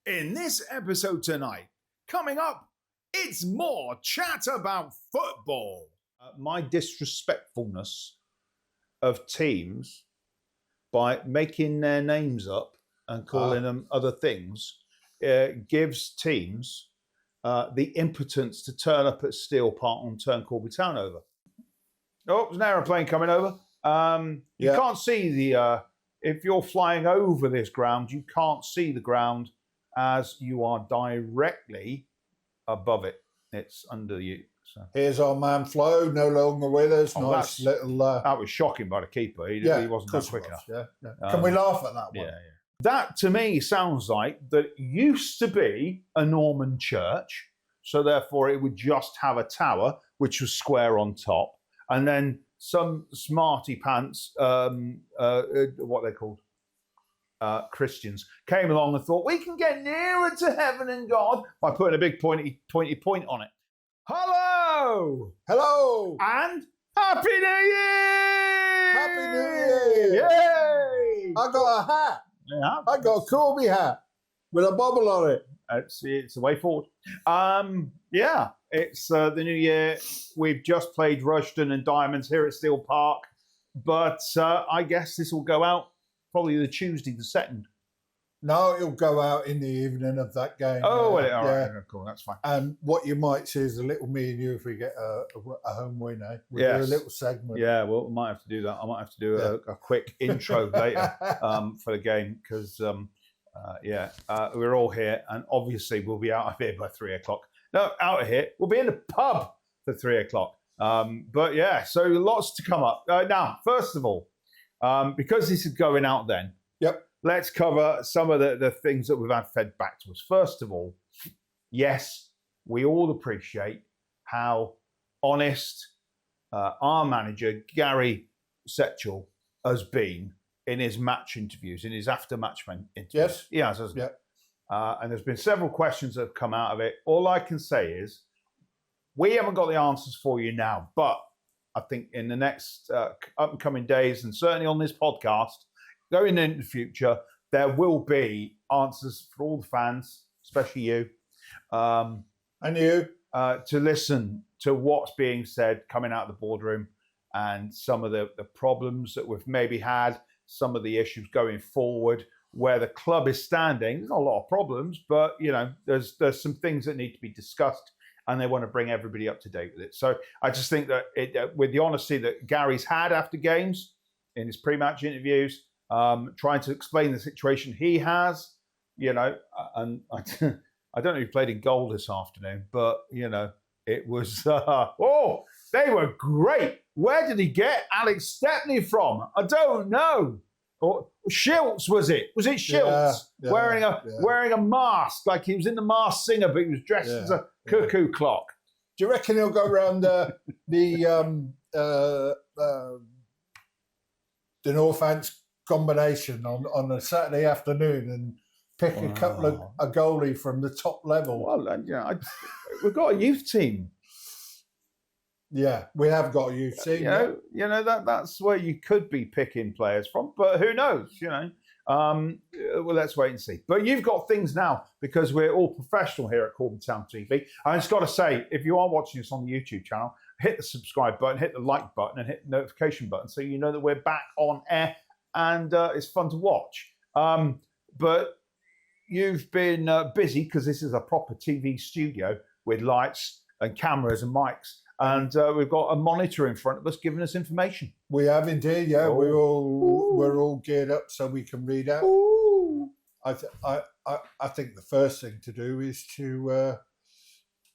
In this episode tonight, coming up, it's more chat about football. My disrespectfulness of teams by making their names up and calling them other things gives teams the impotence to turn up at Steel Park and turn Corby Town over. Oh, there's an aeroplane coming over. You can't see the... if you're flying over this ground, you can't see the ground as you are directly above it. It's under you. So. Here's our man Flo, no longer with us. Oh, nice little... that was shocking by the keeper. He wasn't that quick enough. Yeah. Can we laugh at that one? Yeah. That, to me, sounds like that used to be a Norman church, so therefore it would just have a tower, which was square on top, and then some smarty pants, what they're called, Christians, came along and thought, we can get nearer to heaven and God by putting a big pointy point on it. Hello! Hello! And Happy New Year! Happy New Year! Yay! I got a hat. Yeah. I got a Corby hat with a bubble on it. It's the way forward. It's the new year. We've just played Rushden and Diamonds here at Steel Park, but I guess this will go out probably the Tuesday the 2nd. No, it'll go out in the evening of that game. Oh, all right, cool, that's fine. And what you might see is a little me and you if we get a home win, eh? We'll do a little segment. Yeah, well, we might have to do that. I might have to do a quick intro later for the game because, we're all here and obviously we'll be out of here by 3 o'clock. No, out of here. We'll be in the pub for 3 o'clock. So lots to come up. Now, first of all, because this is going out then, let's cover some of the things that we've had fed back to us. First of all, yes, we all appreciate how honest our manager, Gary Setchell, has been in his match interviews, in his after-match interviews. Yes. He has, hasn't he? And there's been several questions that have come out of it. All I can say is we haven't got the answers for you now, but I think in the next up-and-coming days, and certainly on this podcast, going into the future, there will be answers for all the fans, especially you. And you. To listen to what's being said coming out of the boardroom and some of the problems that we've maybe had, some of the issues going forward, where the club is standing. There's not a lot of problems, but, there's some things that need to be discussed and they want to bring everybody up to date with it. So I just think that with the honesty that Gary's had after games in his pre-match interviews, trying to explain the situation he has, and I don't know if he played in goal this afternoon, but, it was, they were great. Where did he get Alex Stepney from? I don't know. Or Schiltz, was it? Was it Schiltz? Wearing a mask, like he was in the Masked Singer, but he was dressed as a cuckoo clock. Do you reckon he'll go around the Northamptonshire combination on a Saturday afternoon and pick a couple of a goalie from the top level? Well, we've got a youth team. Yeah, we have got a youth team. That's where you could be picking players from, but who knows? Well, let's wait and see. But you've got things now because we're all professional here at Corby Town TV. I just got to say, if you are watching us on the YouTube channel, hit the subscribe button, hit the like button, and hit the notification button so you know that we're back on air and it's fun to watch. But you've been busy because this is a proper TV studio with lights and cameras and mics. And we've got a monitor in front of us giving us information. We have indeed, yeah. We're all geared up so we can read out. I think the first thing to do is to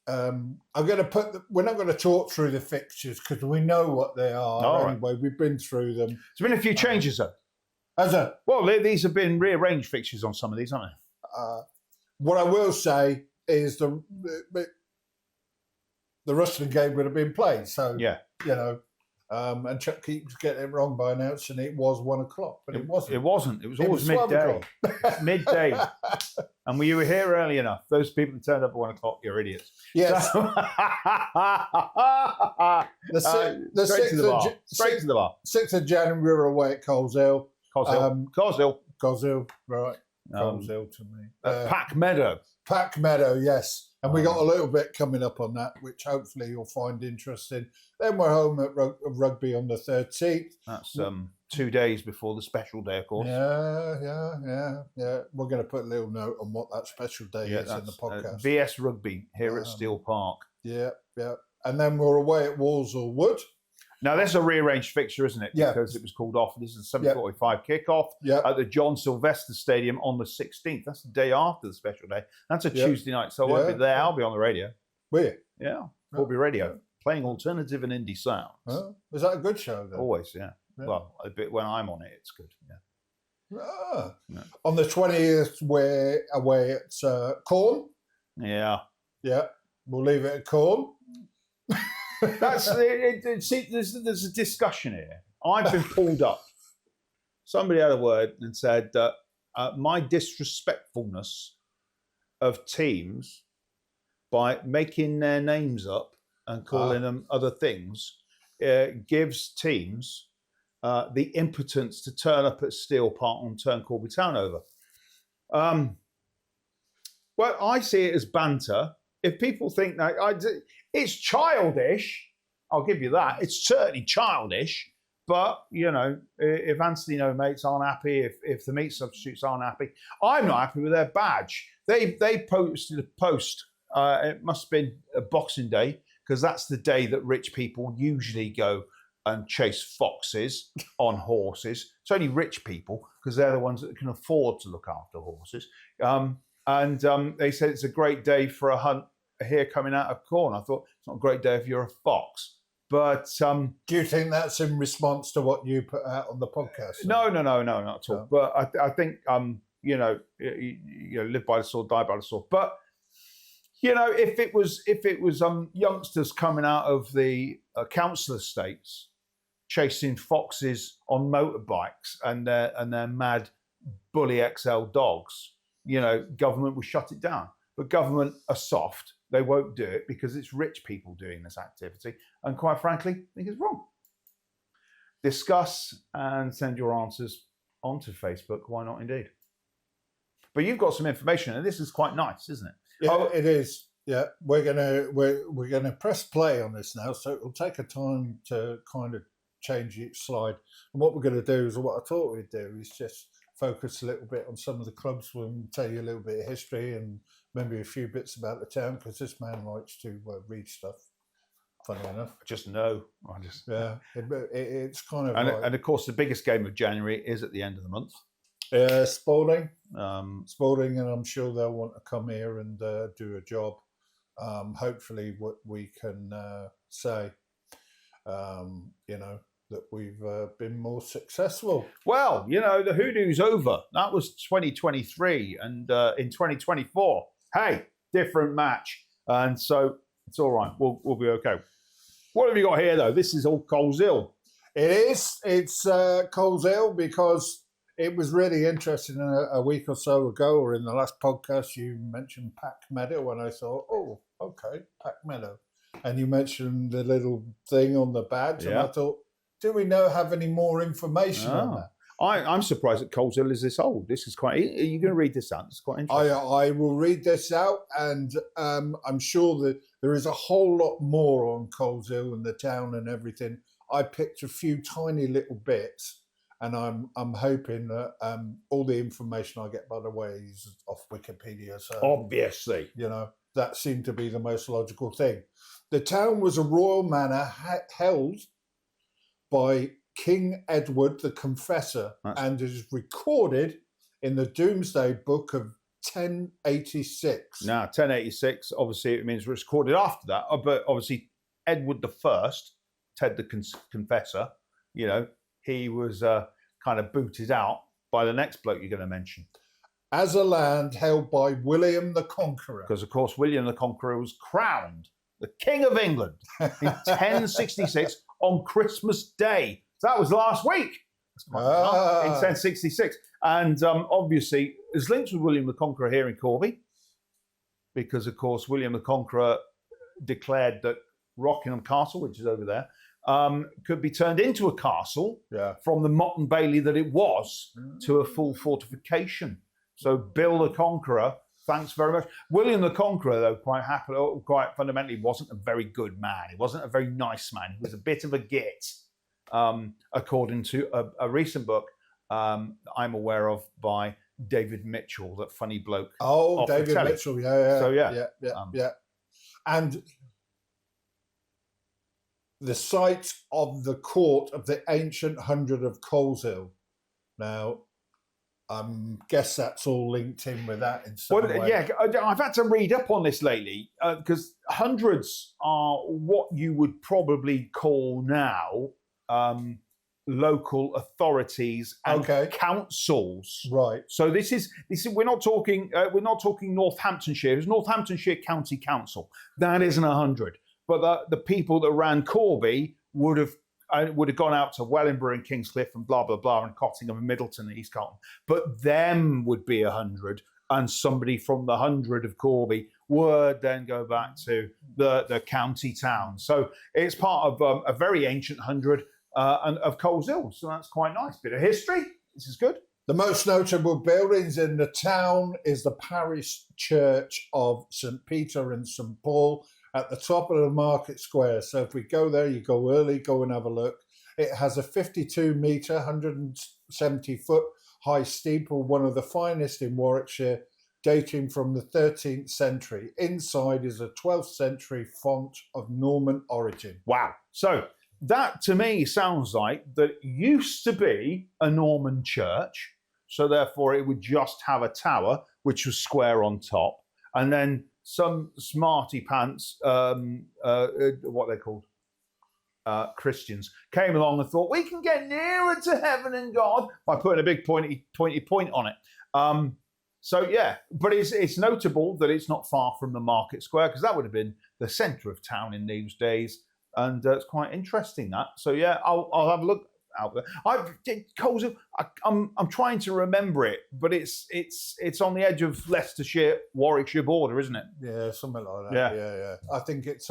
I'm going to we're not going to talk through the fixtures because we know what they are anyway. Right. We've been through them. There's been a few changes though. Has there? Well, these have been rearranged fixtures on some of these, aren't they? What I will say is the Rushden game would have been played. So, and Chuck keeps getting it wrong by announcing it was 1 o'clock, but it wasn't. It wasn't. It was always midday. Midday. And you were here early enough. Those people who turned up at 1 o'clock, you're idiots. Yes. So, straight to the bar. 6th of January, we were away at Coleshill. Coleshill, right. Coleshill to me. Pack Meadow. Pack Meadow, yes. And we got a little bit coming up on that, which hopefully you'll find interesting. Then we're home at rugby on the 13th. That's 2 days before the special day, of course. Yeah. We're going to put a little note on what that special day is in the podcast. VS Rugby here at Steel Park. Yeah. And then we're away at Walsall Wood. Now, that's a rearranged fixture, isn't it? Yeah. Because it was called off. This is a 7:45 kickoff at the John Sylvester Stadium on the 16th. That's the day after the special day. That's a Tuesday night, so I won't be there. I'll be on the radio. Will you? Yeah, Corby Radio, playing alternative and indie sounds. Oh, is that a good show, then? Always, yeah. Well, a bit when I'm on it, it's good. Yeah. On the 20th, we're away at Corn. Yeah. Yeah, we'll leave it at Corn. That's see. There's a discussion here. I've been pulled up. Somebody had a word and said that my disrespectfulness of teams by making their names up and calling them other things gives teams the impotence to turn up at Steel Park and turn Corby Town over. Well, I see it as banter. If people think that it's childish, I'll give you that. It's certainly childish. But, you know, if Anthony No Mates aren't happy, if the meat substitutes aren't happy, I'm not happy with their badge. They posted a post. It must have been a Boxing Day, because that's the day that rich people usually go and chase foxes on horses. It's only rich people, because they're the ones that can afford to look after horses. And they said it's a great day for a hunt here coming out of Corn. I thought, it's not a great day if you're a fox. But do you think that's in response to what you put out on the podcast? No, not at all. No. But I think you know, live by the sword, die by the sword. But you know, if it was youngsters coming out of the council estates chasing foxes on motorbikes and their mad bully XL dogs, you know, government will shut it down. But government are soft. They won't do it because it's rich people doing this activity. And quite frankly, I think it's wrong. Discuss and send your answers onto Facebook. Why not indeed? But you've got some information, and this is quite nice, isn't it? Yeah, it is. Yeah, we're gonna press play on this now, so it'll take a time to kind of change each slide. And what we're going to do is, what I thought we'd do is just focus a little bit on some of the clubs. We'll tell you a little bit of history and maybe a few bits about the town, because this man likes to read stuff. Funny enough, it's kind of and of course the biggest game of January is at the end of the month. Spalding, and I'm sure they'll want to come here and do a job. Hopefully, what we can say, you know, that we've been more successful. Well, you know, the hoodoo's over. That was 2023, and in 2024, hey, different match, and so it's all right. We'll be okay. What have you got here, though? This is all Coleshill. It is. It's Coleshill, because it was really interesting a week or so ago, or in the last podcast, you mentioned Pack Meadow, and I thought, oh, okay, Pack Meadow. And you mentioned the little thing on the badge, and I thought, do we have any more information on that? I'm surprised that Coleshill is this old. This is quite... Are you going to read this out? It's quite interesting. I will read this out, and I'm sure that there is a whole lot more on Coleshill and the town and everything. I picked a few tiny little bits, and I'm hoping that all the information I get, by the way, is off Wikipedia. So obviously, you know, that seemed to be the most logical thing. The town was a royal manor held by King Edward the Confessor, and is recorded in the Domesday Book of 1086. Now, 1086, obviously, it means it was recorded after that, but obviously Edward I, Ted the Confessor, you know, he was kind of booted out by the next bloke you're going to mention. As a land held by William the Conqueror. Because, of course, William the Conqueror was crowned the King of England in 1066 on Christmas Day. So that was last week. In 1066. And obviously, there's links with William the Conqueror here in Corby, because, of course, William the Conqueror declared that Rockingham Castle, which is over there, could be turned into a castle from the Motte and Bailey that it was to a full fortification So Bill the Conqueror, thanks very much. William the Conqueror, though, quite fundamentally, wasn't a very good man. He wasn't a very nice man. He was a bit of a git, according to a recent book I'm aware of by David Mitchell, that funny bloke. Oh, David Mitchell, yeah. So yeah. And the site of the court of the ancient hundred of Coleshill. Now, guess that's all linked in with that in some way. Yeah, I've had to read up on this lately because hundreds are what you would probably call now local authorities and councils. Right. So this is we're not talking Northamptonshire. It's Northamptonshire County Council. That isn't 100. But the people that ran Corby would have gone out to Wellingborough and Kingscliff and blah, blah, blah, and Cottingham and Middleton and East Carlton. But them would be 100, and somebody from the 100 of Corby would then go back to the county town. So it's part of a very ancient 100 of Coleshill. So that's quite nice. Bit of history. This is good. The most notable buildings in the town is the parish church of St. Peter and St. Paul, at the top of the market square. So if we go there, you go early, go and have a look. It has a 52-metre, 170-foot high steeple, one of the finest in Warwickshire, dating from the 13th century. Inside is a 12th century font of Norman origin. Wow. So that to me sounds like that used to be a Norman church. So therefore it would just have a tower, which was square on top. And then some smarty pants, what they're called, Christians, came along and thought, we can get nearer to heaven and God by putting a big pointy point on it. So yeah, but it's notable that it's not far from the market square, because that would have been the centre of town in these days, and it's quite interesting that. So yeah, I'll have a look out there. I'm trying to remember it, but it's on the edge of Leicestershire, Warwickshire border, isn't it? Yeah, something like that. Yeah. I think it's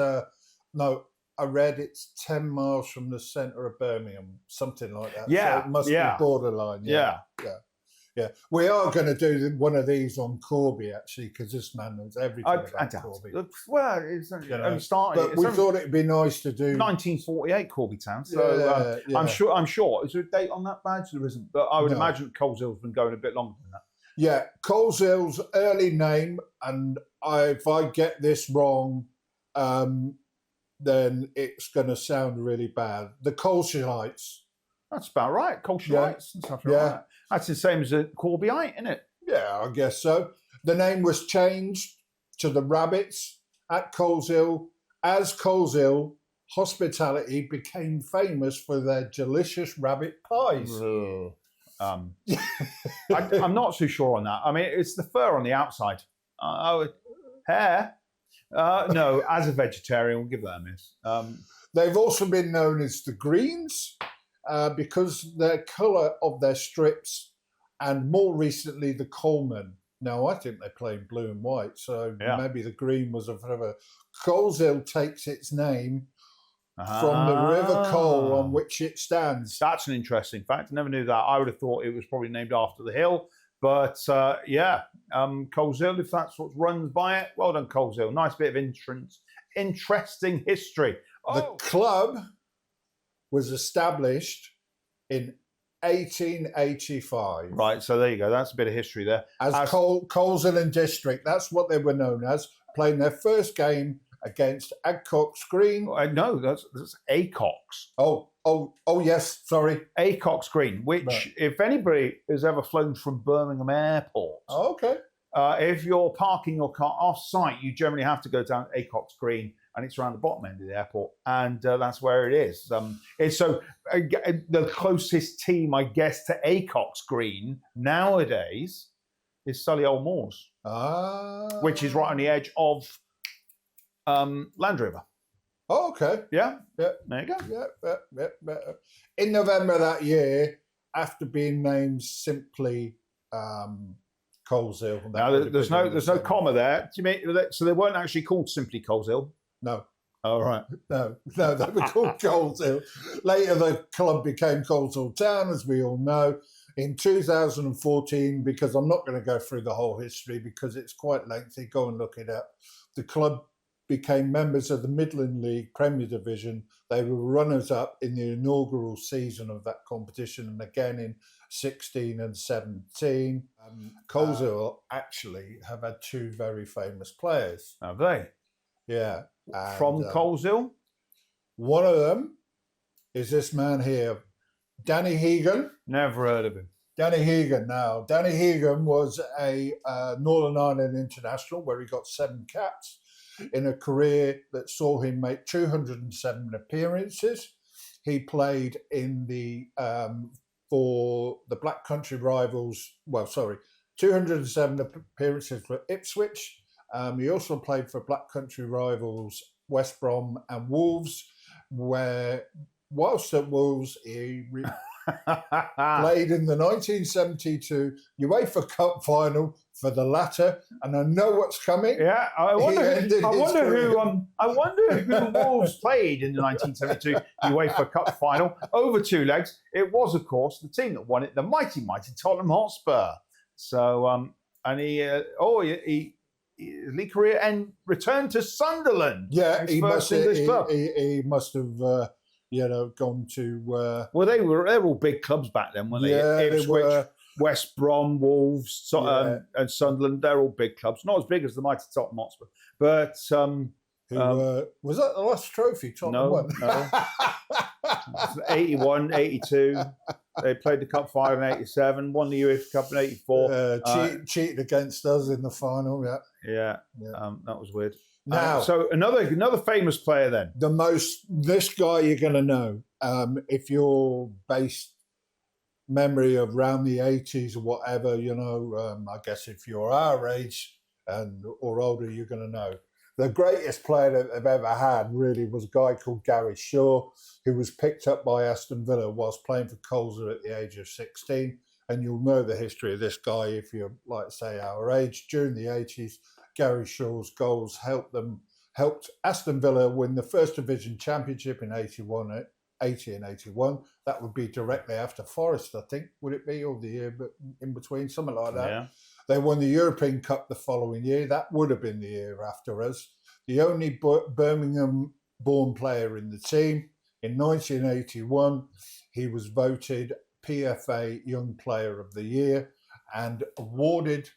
no. I read it's 10 miles from the centre of Birmingham, something like that. Yeah, so it must be borderline. Yeah. We are going to do one of these on Corby, actually, because this man knows everything about Corby. Well, it's only started. But we thought it'd be nice to do 1948 Corby Town. So I'm sure. Is there a date on that badge? There isn't, but I would imagine Coleshill's been going a bit longer than that. Yeah, Coleshill's early name, and if I get this wrong, then it's going to sound really bad. The Coleshillites. That's about right. Coleshillites and stuff like that. That's the same as a Corbyite, isn't it? Yeah, I guess so. The name was changed to the Rabbits at Coleshill as Coleshill hospitality became famous for their delicious rabbit pies. I'm not so sure on that. I mean, it's the fur on the outside. Hair? No, as a vegetarian, we'll give that a miss. They've also been known as the Greens because their colour of their strips, and more recently the Coleman. Now, I think they play in blue and white, so maybe the green was a bit of a... Coleshill takes its name from the River Cole on which it stands. That's an interesting fact. I never knew that. I would have thought it was probably named after the hill. But Coleshill, if that's what runs by it, well done, Coleshill. Nice bit of interesting history. The club was established in 1885. Right, so there you go. That's a bit of history there. As Coleshill and District, that's what they were known as, playing their first game against Adcock's Green. No, that's Acock's. Oh, yes, sorry. Acock's Green, which, if anybody has ever flown from Birmingham Airport, if you're parking your car off-site, you generally have to go down Acock's Green, and it's around the bottom end of the airport, and that's where it is. The closest team, I guess, to Acock's Green nowadays is Solihull Moors, which is right on the edge of Land Rover. Oh, okay. Yeah. There you go. Yeah. In November that year, after being named simply Coleshill. Now, there's no comma there. Do you mean so they weren't actually called simply Coleshill? No. All right. No, they were called Coleshill. Later, the club became Coleshill Town, as we all know. In 2014, because I'm not going to go through the whole history because it's quite lengthy, go and look it up. The club became members of the Midland League Premier Division. They were runners-up in the inaugural season of that competition, and again in 16 and 17. Coleshill actually have had two very famous players. Have they? Yeah. From Coleshill? One of them is this man here, Danny Hegan. Never heard of him. Danny Hegan. Now, Danny Hegan was a Northern Ireland international where he got 7 caps in a career that saw him make 207 appearances. He played in the for the Black Country rivals. 207 appearances for Ipswich. He also played for Black Country rivals West Brom and Wolves, where whilst at Wolves, he played in the 1972 UEFA Cup final for the latter, and I know what's coming. Yeah, I wonder who Wolves played in the 1972 UEFA Cup final over 2 legs. It was, of course, the team that won it, the mighty Tottenham Hotspur. So, and he his league career and returned to Sunderland. Yeah, he must have gone to. Well, they were all big clubs back then, weren't they? Yeah, Ipswich, they were. West Brom, Wolves, and Sunderland. They're all big clubs, not as big as the mighty Tottenham Hotspur, but was that the last trophy Tottenham won? No. 81, 82. They played the Cup final in 87, won the UEFA Cup in 84. Cheated against us in the final, yeah. That was weird. Now, so another famous player then. This guy you're going to know. If you're based memory of around the 80s or whatever, I guess if you're our age or older, you're going to know. The greatest player that they've ever had really was a guy called Gary Shaw, who was picked up by Aston Villa whilst playing for Coleshill at the age of 16. And you'll know the history of this guy if you're, like, say, our age. During the 80s, Gary Shaw's goals helped Aston Villa win the First Division Championship in 80 and 81. That would be directly after Forest, I think. Would it be? Or the year but in between? Something like that. Yeah. They won the European Cup the following year. That would have been the year after us. The only Birmingham-born player in the team. In 1981, he was voted PFA Young Player of the Year and awarded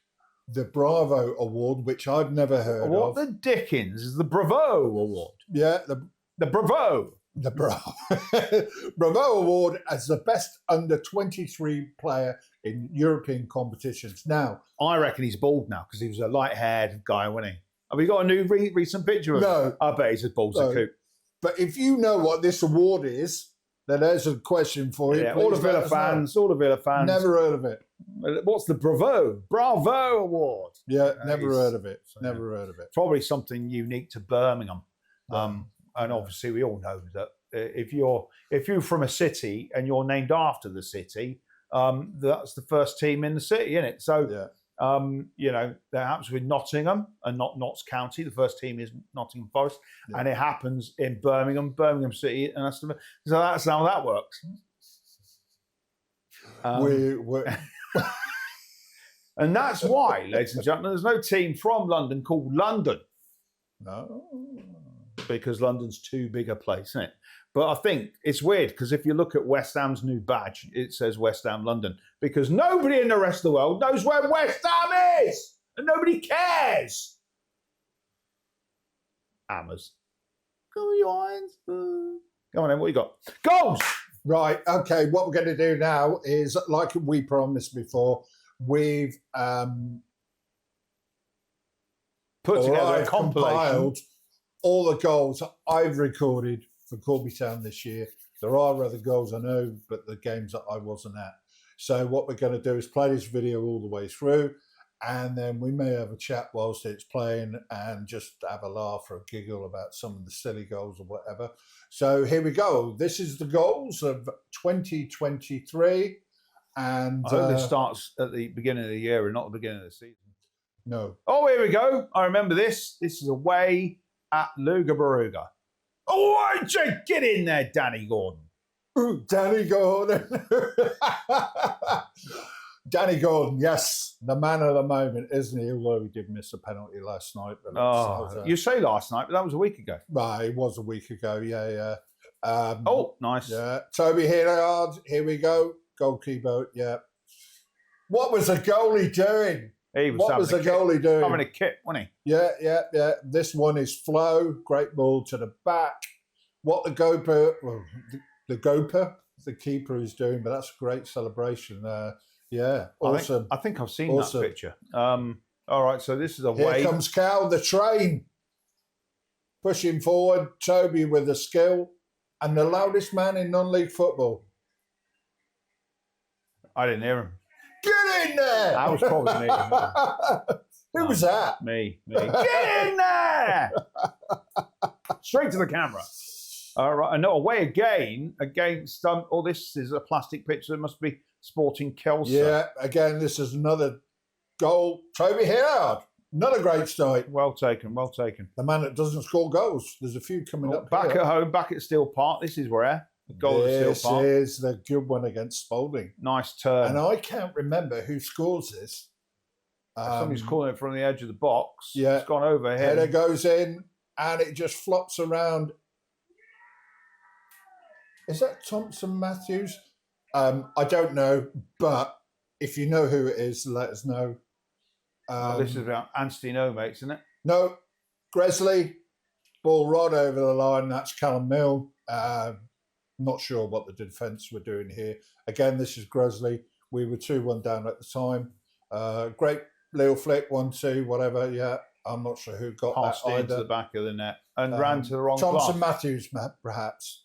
the Bravo Award, which I've never heard of. What the Dickens is the Bravo Award? Yeah, the Bravo. The Bravo Award as the best under 23 player in European competitions. Now, I reckon he's bald now because he was a light-haired guy, wasn't he? Have you got a new recent picture of him? No. I bet he's as bald as a coot. But if you know what this award is, then there's a question for you. Yeah, all the Villa fans. Never heard of it. What's the Bravo Award? Yeah, never heard of it. Never heard of it. Probably something unique to Birmingham. And obviously, we all know that if you're from a city and you're named after the city, that's the first team in the city, isn't it? So, that happens with Nottingham and not Notts County. The first team is Nottingham Forest, and it happens in Birmingham City, and so that's how that works. And that's why, ladies and gentlemen, there's no team from London called London. No. Because London's too big a place, isn't it? But I think it's weird because if you look at West Ham's new badge, it says West Ham London because nobody in the rest of the world knows where West Ham is and nobody cares. Hammers. Go on then, what you got? Goals! Right, okay, what we're going to do now is, like we promised before, we've put together a compilation. All the goals I've recorded for Corby Town this year. There are other goals I know, but the games that I wasn't at. So what we're going to do is play this video all the way through, and then we may have a chat whilst it's playing and just have a laugh or a giggle about some of the silly goals or whatever. So here we go. This is the goals of 2023. And I hope this starts at the beginning of the year and not the beginning of the season. No. Oh, here we go. I remember this. This is away at Luga Baruga. Oh, Jake, get in there, Danny Gordon. Danny Gordon. Danny Gordon, yes, the man of the moment, isn't he? Although he did miss a penalty last night. But You say last night, but that was a week ago. Right, it was a week ago, yeah. Nice. Yeah, Toby Hilliard, here we go. Goalkeeper, yeah. What was the goalie doing? What was the goalie doing? Having a kit, wasn't he? Yeah. This one is Flo. Great ball to the back. What the Goper, the keeper is doing, but that's a great celebration. Yeah, awesome. I think I've seen that picture. All right, so this is away. Here comes Cal, the train. Pushing forward, Toby with the skill and the loudest man in non-league football. I didn't hear him. Get in there! That was probably me. Who was that? Me. Get in there! Straight to the camera. All right, and away again against. This is a plastic pitch. So it must be Sporting Kelso. Yeah, again, this is another goal. Toby Hilliard, another great start. Well taken. The man that doesn't score goals. There's a few coming up. Back at home, back at Steel Park. This is rare. The goal at Steel Park. This is the good one against Spalding. Nice turn. And I can't remember who scores this. Somebody's calling it from the edge of the box. Yeah. It's gone over here. Header goes in and it just flops around. Is that Thompson Matthews? I don't know, but if you know who it is, let us know. This is about Anstey Nomates, isn't it? No, Gresley, ball rod over the line. That's Callum Mill. Not sure what the defence were doing here. Again, this is Gresley. We were 2-1 down at the time. Great little flick, 1-2, whatever. Yeah, I'm not sure who got Passed that either. into the back of the net and ran to the wrong Thompson class. Matthews, perhaps.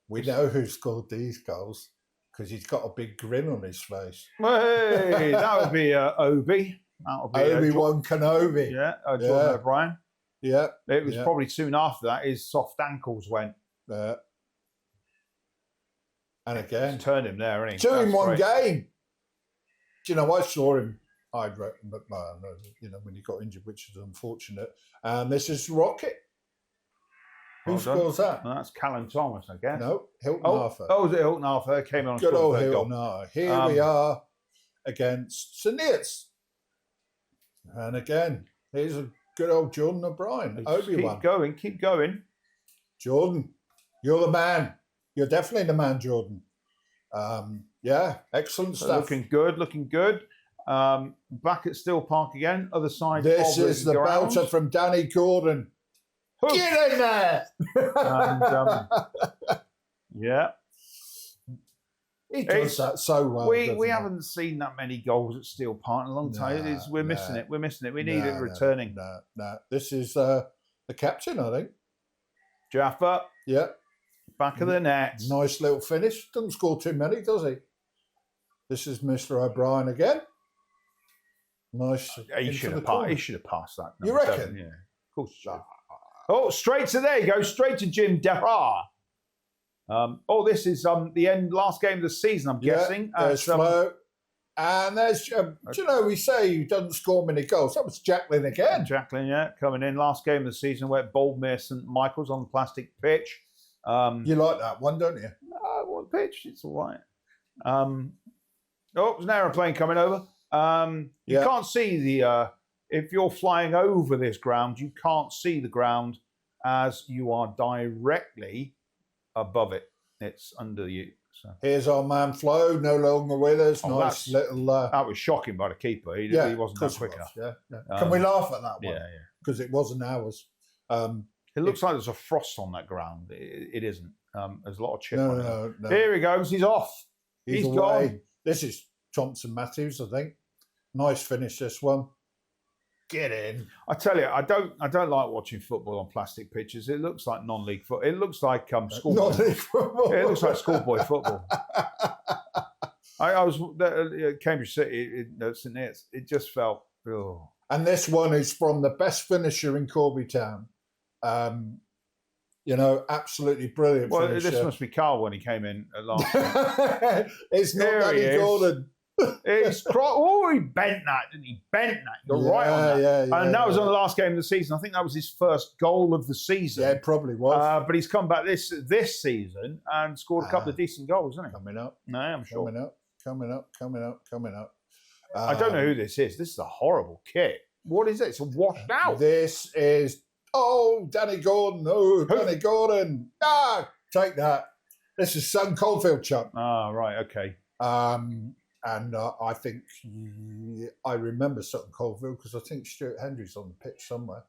We know who scored these goals because he's got a big grin on his face. Hey, that would be Obi. That would be Obi-Wan Kenobi. Yeah, Jordan O'Brien. Yeah. It was probably soon after that his soft ankles went. And again, Just turned him there, isn't he? 2 in 1 game. Do you know, I saw him, I'd reckon, but when he got injured, which is unfortunate. And this is Rocket. Who scores that? Well, that's Callum Thomas, I guess. No, Hilton Arthur. Oh, was it Hilton Arthur? Came on. Good old Hilton Arthur. Here we are against St. Neots. And again, here's a good old Jordan O'Brien. Obi-Wan. Keep going. Jordan, you're the man. You're definitely the man, Jordan. Yeah, excellent stuff. Looking good. Back at Steel Park again, other side. This is the belter from Danny Gordon. Hoof. Get in there! And, yeah. He does that so well. We haven't seen that many goals at Steel Park in a long time. We're missing it. We need it returning. No. This is the captain, I think. Jaffa. Yeah. Back of the net. Nice little finish. Doesn't score too many, does he? This is Mr. O'Brien again. Nice. He should have passed that. You reckon? Yeah. Of course. Oh, straight to there you go. Straight to Jim Depar. This is the last game of the season, I'm guessing. There's Flo. And there's, we say he doesn't score many goals. That was Jacqueline again. Jacqueline, coming in. Last game of the season, we're at Boldmere St Michael's on the plastic pitch. You like that one, don't you? What pitch? It's all right. There's an aeroplane coming over. You can't see the... if you're flying over this ground, you can't see the ground as you are directly above it. It's under you. So. Here's our man Flo, no longer with us. Nice little... that was shocking by the keeper. He wasn't that quick enough. Yeah. Can we laugh at that one? Yeah. Because it wasn't ours. It looks like there's a frost on that ground. It isn't. There's a lot of chip on it. No. Here he goes. He's off. He's gone. This is Thompson Matthews, I think. Nice finish, this one. Get in. I tell you, I don't like watching football on plastic pitches. It looks like non-league football. It looks like schoolboy. Non-league football. It looks like schoolboy football. I was at Cambridge City, St. Neots. It just felt. Oh. And this one is from the best finisher in Corby Town. Absolutely brilliant. Well, finisher. this must be Carl when he came in at last. It's not Danny Gordon. He bent that, didn't he? Bent that. You're right on that. And that was on the last game of the season. I think that was his first goal of the season. Yeah, it probably was. But he's come back this season and scored a couple of decent goals, hasn't he? Coming up. No, I'm sure. Coming up. I don't know who this is. This is a horrible kit. What is it? It's a washed out. This is, Danny Gordon. Oh, Danny Gordon. Take that. This is Sutton Coldfield, Chuck. Right, okay. And I think I remember Sutton Coldfield because I think Stuart Hendry's on the pitch somewhere.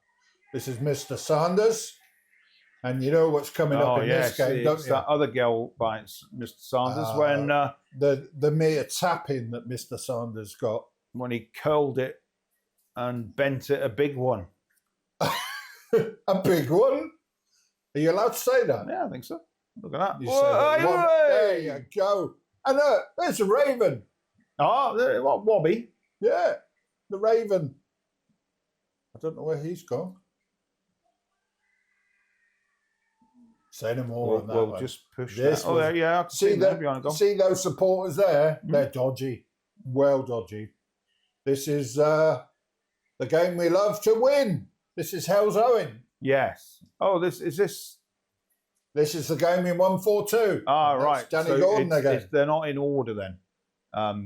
This is Mr. Sanders. And you know what's coming up in this game, don't you? That other girl by Mr. Sanders when the mere tapping that Mr. Sanders got. When he curled it and bent it, a big one. A big one? Are you allowed to say that? Yeah, I think so. Look at that. You say that. There you go. And there's a Raven. What, Wobby? Yeah, the Raven. I don't know where he's gone. Say no more on that. We'll one. Just push this that. Oh, there, yeah. I can see those supporters there? They're dodgy. Well dodgy. This is the game we love to win. This is Hell's Owen. Yes. Oh, this is. This is the game in 1-4-2. Right. Danny Gordon again. They're not in order then.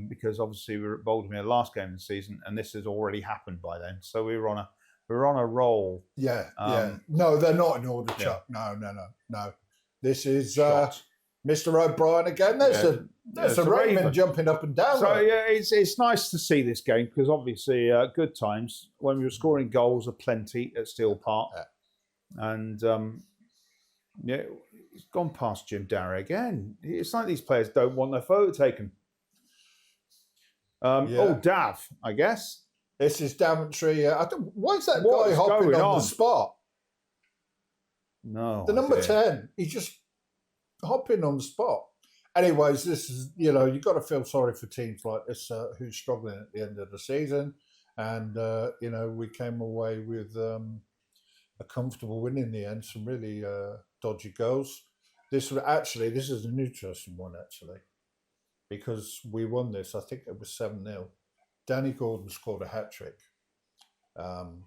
Because obviously we were at Baltimore last game of the season, and this has already happened by then. So we were on a roll. Yeah, No, they're not in order, Chuck. No. This is Mr. O'Brien again. There's a Raven jumping up and down. So it's nice to see this game because obviously good times when we were scoring goals aplenty at Steel Park, and it's gone past Jim Darry again. It's like these players don't want their photo taken. Dav, I guess. This is Daventry. Why is that guy hopping on the spot? No. The number 10. He's just hopping on the spot. Anyways, this is, you've got to feel sorry for teams like this who's struggling at the end of the season. And, we came away with a comfortable win in the end. Some really dodgy goals. This is an interesting one, actually. Because we won this, I think it was 7-0. Danny Gordon scored a hat-trick. And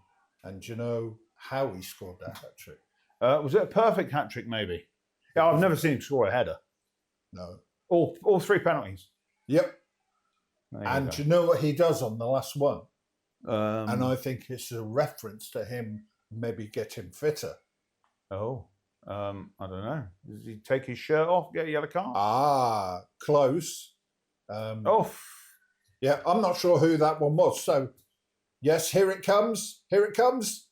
do you know how he scored that hat-trick? Was it a perfect hat-trick, maybe? Yeah, I've never seen him score a header. No. All 3 penalties? Yep. And do you know what he does on the last one? And I think it's a reference to him maybe getting fitter. I don't know. Does he take his shirt off, get a yellow card? Close. Yeah, I'm not sure who that one was. So, yes, here it comes. Here it comes.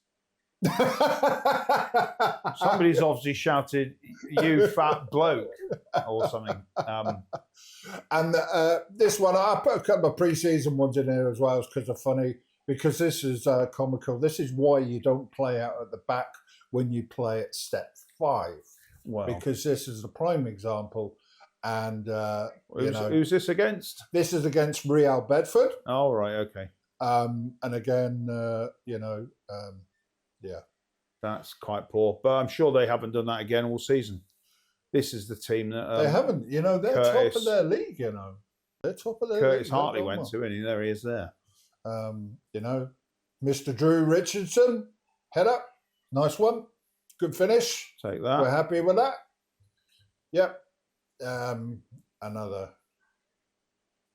Somebody's obviously shouted, "You fat bloke," or something. And this one, I put a couple of pre-season ones in here as well because they're funny. Because this is comical. This is why you don't play out at the back when you play at step 5. Wow. Because this is the prime example. And, who's this against? This is against Real Bedford. Oh, right, okay. And again, yeah. That's quite poor. But I'm sure they haven't done that again all season. This is the team that... they haven't. They're top of their league, They're top of their league. Curtis Hartley went to, and there he is there. Mr. Drew Richardson, head up. Nice one. Good finish. Take that. We're happy with that. Yep. Another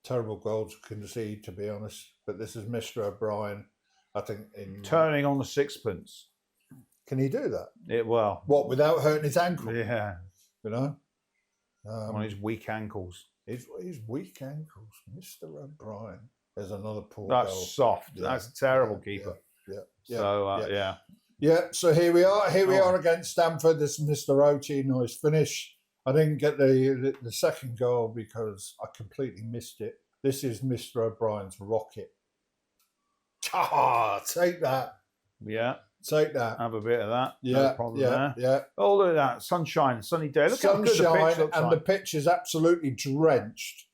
terrible goal to concede, to be honest. But this is Mr. O'Brien, I think. Turning on the sixpence. Can he do that? What, without hurting his ankle? Yeah. On his weak ankles. His weak ankles. Mr. O'Brien. There's another poor That's goal. soft. Yeah. That's a terrible keeper. Yeah. So here we are. Here we are against Stamford. This is Mr. Ochi. Nice finish. I didn't get the second goal because I completely missed it. This is Mr. O'Brien's rocket. Take that. Yeah. Take that. Have a bit of that. Yeah. No problem there. Yeah. Oh, look at that. Sunshine, sunny day. Look how good the pitch looks and like. the pitch is absolutely drenched.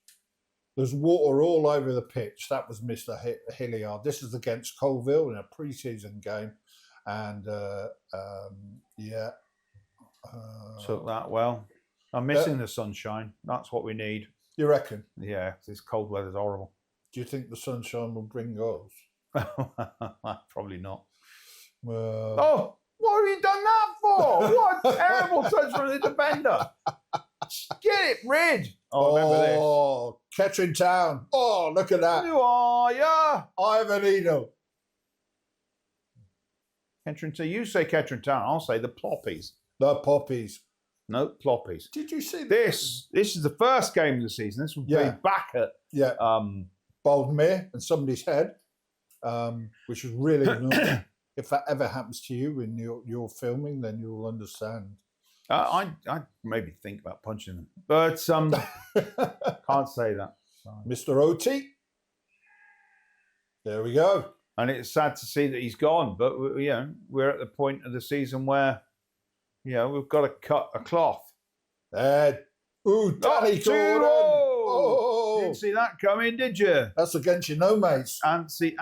There's water all over the pitch. That was Mr. Hilliard. This is against Colville in a pre-season game. And, took that well. I'm missing the sunshine. That's what we need. You reckon? Yeah, this cold weather's horrible. Do you think the sunshine will bring goals? Probably not. Well, Oh, what have you done that for? What a terrible touch from the defender. Get it rid. Oh, remember this. oh, Kettering Town. Oh, look at that. Who are ya? Ivan Eno. Kettering Town. You say Kettering Town. I'll say the Ploppies. The Poppies. No, Ploppies. Did you see This is the first game of the season. This will be back at Boldmere and somebody's head, which was really annoying. If that ever happens to you when you're filming, then you'll understand. I maybe think about punching them, but can't say that. Sorry. Mr. OT. There we go. And it's sad to see that he's gone, but we're at the point of the season where we've got to cut a cloth. Danny Gordon. Oh, didn't see that coming, did you? That's against your no mates. Anstey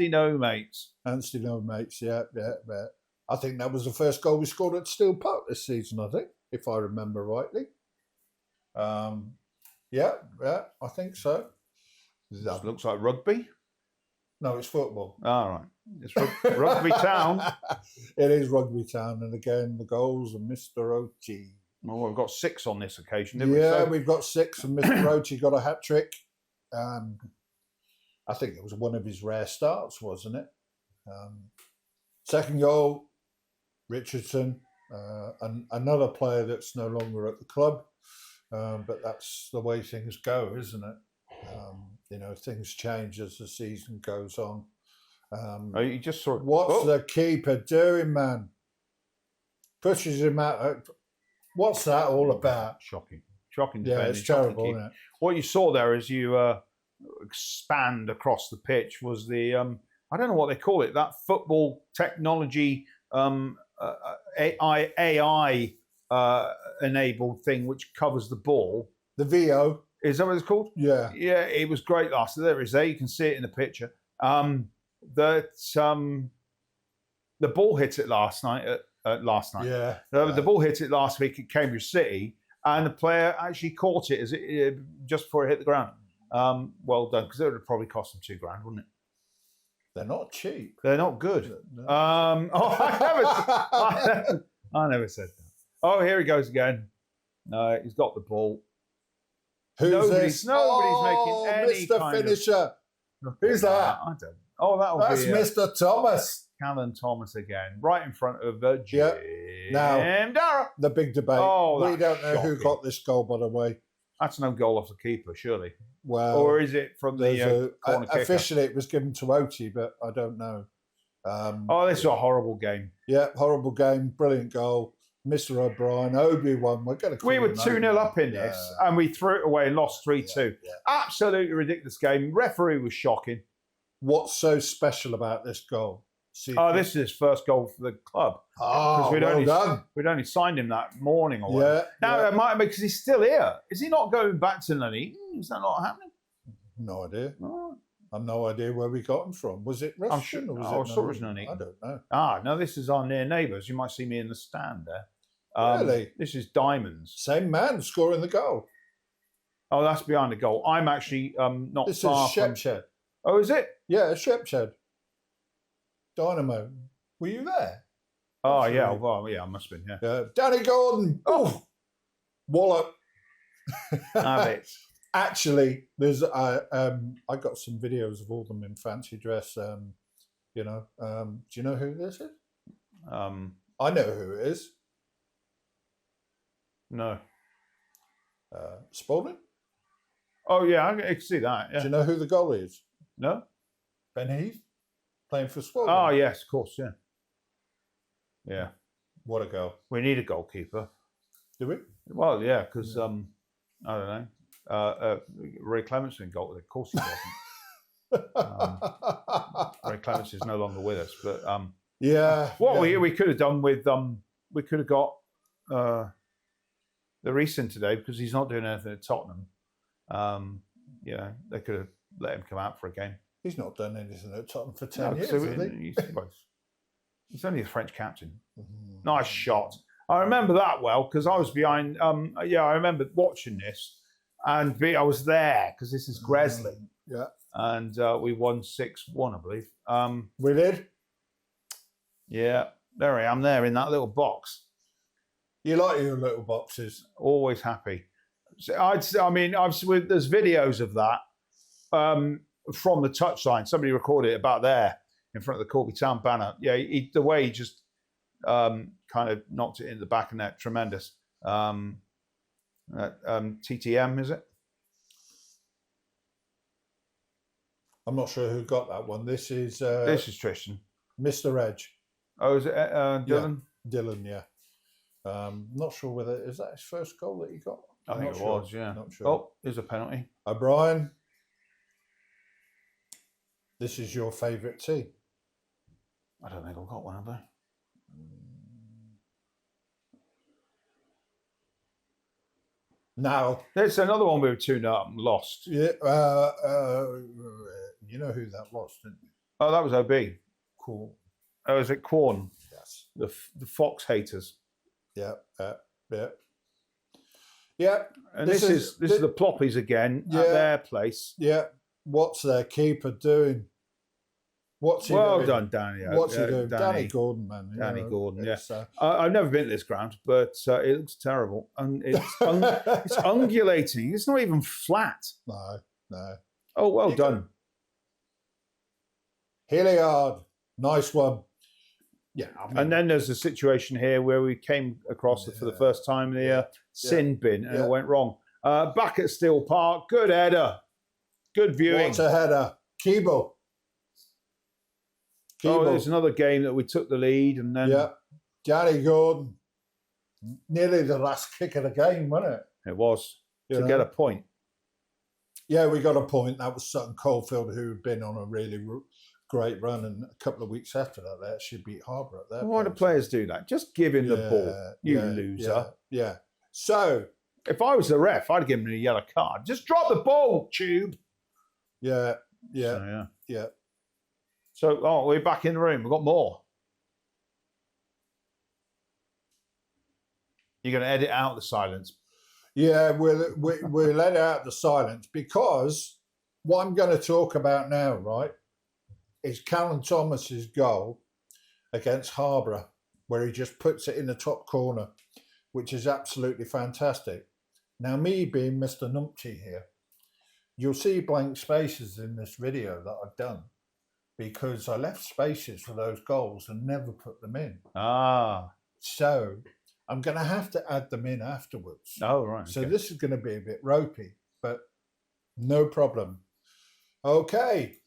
no mates. Anstey no mates, yeah. I think that was the first goal we scored at Steel Park this season, I think, if I remember rightly. Yeah, I think so. That looks like rugby. No, it's football. All right. It's Rugby Town. It is Rugby Town. And again, the goals are Mr. OT. Well, we've got 6 on this occasion, we've got 6, and Mr. OT got a hat-trick. I think it was one of his rare starts, wasn't it? Second goal, Richardson, and another player that's no longer at the club. But that's the way things go, isn't it? Things change as the season goes on. You just saw. What's the keeper doing, man? Pushes him out. What's that all about? Shocking Yeah, it's terrible, isn't it? What you saw there as you expand across the pitch was the I don't know what they call it, that football technology AI enabled thing which covers the ball. The VO. Is that what it's called? Yeah. Yeah, it was great last night. There it is there. You can see it in the picture. The ball hit it last night. Yeah. The ball hit it last week at Cambridge City, and the player actually caught it as it just before it hit the ground. Well done, because it would have probably cost them $2,000, wouldn't it? They're not cheap. They're not good. No. I never said that. Oh, here he goes again. No, he's got the ball. Nobody's making any Mr. kind Finisher. of... Who's that? I don't. Oh, That's be Mr. Thomas. Callan Thomas again, right in front of Jim Now, Dara. The big debate. We don't know who got this goal, by the way. That's no goal off the keeper, surely. Well, or is it from the corner kicker? Officially, it was given to Oti, but I don't know. This is a horrible game. Yeah, horrible game. Brilliant goal. Mr. O'Brien, Obi-Wan. We were 2-0 up in this, and we threw it away and lost 3-2. Yeah. Absolutely ridiculous game. Referee was shocking. What's so special about this goal? This is his first goal for the club. Oh, we'd done. We'd only signed him that morning or whatever. Now, it might be because he's still here. Is he not going back to Nuneaton? Is that not happening? No idea. Oh. I've no idea where we got him from. Was it Russian or was it Nuneaton? I don't know. No, this is our near neighbours. You might see me in the stand there. Really? This is Diamonds. Same man scoring the goal. Oh, that's behind the goal. I'm actually not this far from... This is Shepshed. Oh, is it? Yeah, Shepshed. Dynamo. Were you there? Oh, yeah. Well, yeah, I must have been, yeah. Danny Gordon. Oh! Wallop. Have it. Actually, there's I got some videos of all them in fancy dress. Do you know who this is? I know who it is. No. Spalding? Oh, yeah, I can see that. Yeah. Do you know who the goalie is? No. Ben Heath? Playing for Spalding? Oh, yes, of course, yeah. Yeah. What a goal. We need a goalkeeper. Do we? Well, yeah, because, I don't know, Ray Clementson got it. Of course he doesn't. Ray Clementson is no longer with us, but... yeah. We could have done with... we could have got... the Reeson today, because he's not doing anything at Tottenham. They could have let him come out for a game. He's not done anything at Tottenham for 10 years, He's only the French captain. Nice shot. I remember that well, because I was behind... I remember watching this, and I was there, because this is Gresley. Yeah. and we won 6-1, I believe. We did. Yeah, there I am there in that little box. You like your little boxes. Always happy. So there's videos of that from the touchline. Somebody recorded it about there in front of the Corby Town banner. Yeah, the way he just kind of knocked it into the back of net, tremendous. TTM, is it? I'm not sure who got that one. This is Tristan. Mr. Edge. Oh, is it Dylan? Yeah, Dylan, yeah. Not sure whether is that his first goal that he got. I think it was, yeah. Not sure. Oh, there's a penalty. O'Brien, this is your favourite team. I don't think I've got one, have I? Now, there's another one we were 2-0 and lost. Yeah, you know who that was, didn't you? Oh, that was OB. Cool. Oh, is it Quorn? Yes. The Fox haters. Yeah. And this is the Ploppies again at their place. Yeah. What's their keeper doing? What's he doing? Well done, Danny. What's he doing? Danny Gordon, man. Danny Gordon, yeah. I've never been to this ground, but it looks terrible. And it's undulating. It's not even flat. No. Oh, well done. Hilliard, nice one. Yeah. And then there's a situation here where we came across for the first time the sin bin and it went wrong. Back at Steel Park, good header. Good viewing. What's a header? Keeble. Oh, there's another game that we took the lead and then... Yeah. Danny Gordon. Nearly the last kick of the game, wasn't it? It was. To get a point. Yeah, we got a point. That was Sutton Coldfield, who had been on a really great run, and a couple of weeks after that, they actually beat Harbour at their Why do players do that? Just give him the ball, you loser. Yeah. So... if I was the ref, I'd give him a yellow card. Just drop the ball, tube. Yeah. So, we're back in the room. We've got more. You're going to edit out the silence. Yeah, we'll let out the silence because what I'm going to talk about now, right, is Callum Thomas's goal against Harbour, where he just puts it in the top corner, which is absolutely fantastic. Now, me being Mr. Numpty here, you'll see blank spaces in this video that I've done because I left spaces for those goals and never put them in. So I'm going to have to add them in afterwards. Oh, right. So this is going to be a bit ropey, but no problem. Okay.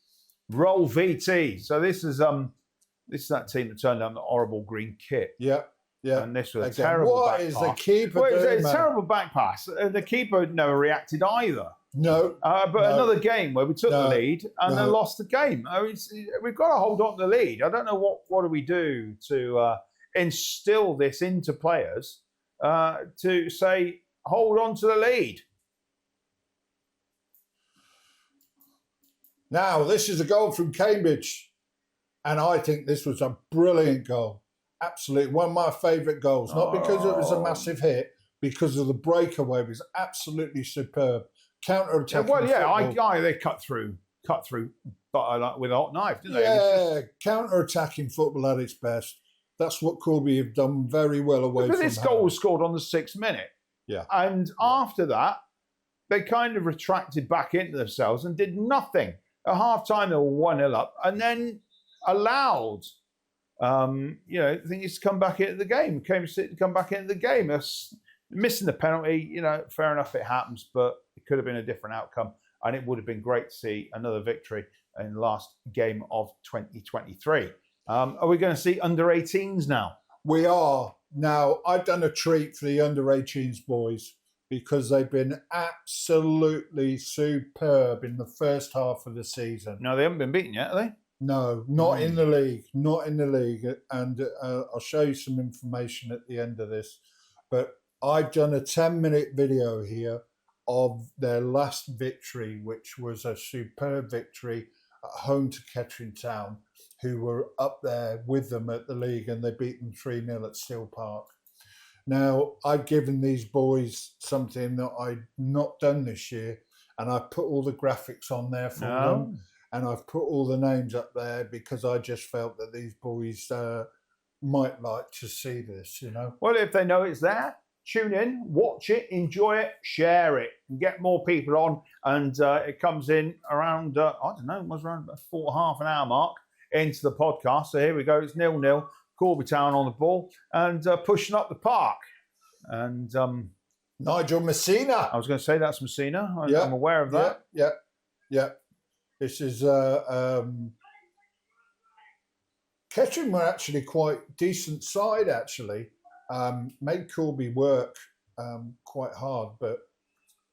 Roll VT. So this is that team that turned down the horrible green kit. Yeah. And this was a terrible back pass. What is the keeper doing, it's a terrible back pass. The keeper never reacted either. No. Another game where we took the lead and then lost the game. We've got to hold on to the lead. I don't know what do we do to instill this into players to say, hold on to the lead. Now, this is a goal from Cambridge, and I think this was a brilliant goal. Absolutely. One of my favourite goals. Not because it was a massive hit, because of the breakaway. It was absolutely superb. Counter-attacking football. They cut through butter with a hot knife, didn't they? Yeah, counter-attacking football at its best. That's what Corby have done very well away from this goal was scored on the 6th minute. Yeah. And after that, they kind of retracted back into themselves and did nothing. At half-time, they were 1-0 up and then allowed... things to come back into the game. Cambridge City to come back into the game. Missing the penalty, fair enough, it happens, but it could have been a different outcome. And it would have been great to see another victory in the last game of 2023. Are we going to see under-18s now? We are. Now, I've done a treat for the under-18s boys because they've been absolutely superb in the first half of the season. No, they haven't been beaten yet, have they? No, not in the league. Not in the league. And I'll show you some information at the end of this. But I've done a 10-minute video here of their last victory, which was a superb victory at home to Kettering Town, who were up there with them at the league, and they beat them 3-0 at Steel Park. Now, I've given these boys something that I've not done this year, and I've put all the graphics on there for them, and I've put all the names up there because I just felt that these boys might like to see this, Well, if they know it's there, tune in, watch it, enjoy it, share it, and get more people on. And it comes in around, I don't know, it was around about half an hour mark into the podcast. So here we go. It's 0-0. Corby Town on the ball and pushing up the park. And Nigel Messina. I was going to say that's Messina. I'm aware of that. Yeah. This is Kettering were actually quite decent side, actually. Made Corby work quite hard, but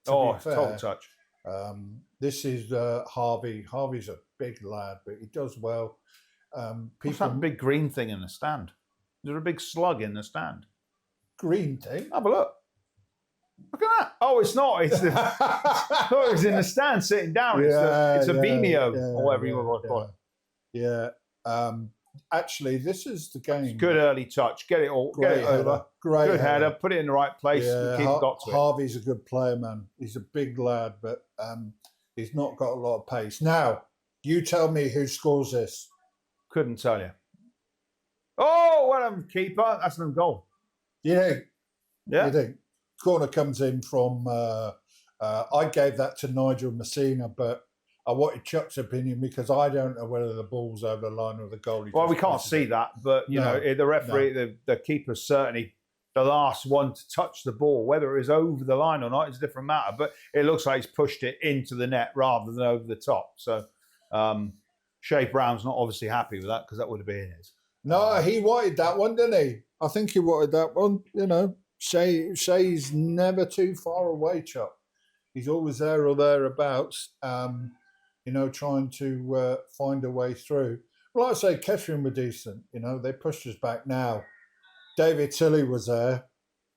to be fair, total touch. This is Harvey. Harvey's a big lad, but he does well. What's that big green thing in the stand? Is there a big slug in the stand? Green thing? Have a look. Look at that. Oh, it's not. It's the, I thought it was in the stand sitting down. It's a Vimeo or whatever you want to call it. Yeah. Actually, this is the game. It's good early touch. Get it all. Get it over. Great good header. Put it in the right place. Yeah, Got to Harvey's a good player, man. He's a big lad, but he's not got a lot of pace. Now, you tell me who scores this. Couldn't tell you. Oh, well done, keeper. That's an own goal. You think? Yeah. You think? Corner comes in from, I gave that to Nigel Messina, but I wanted Chuck's opinion because I don't know whether the ball's over the line or the goalie. Well, we can't see that, but, you know, the referee, the keeper's certainly the last one to touch the ball. Whether it is over the line or not is a different matter, but it looks like he's pushed it into the net rather than over the top. So Shea Brown's not obviously happy with that because that would have been his. No, he wanted that one, didn't he? I think he wanted that one, you know. Shay's never too far away, Chuck. He's always there or thereabouts, you know, trying to find a way through. Well, like I say, Kettering were decent, you know. They pushed us back now. David Tilley was there,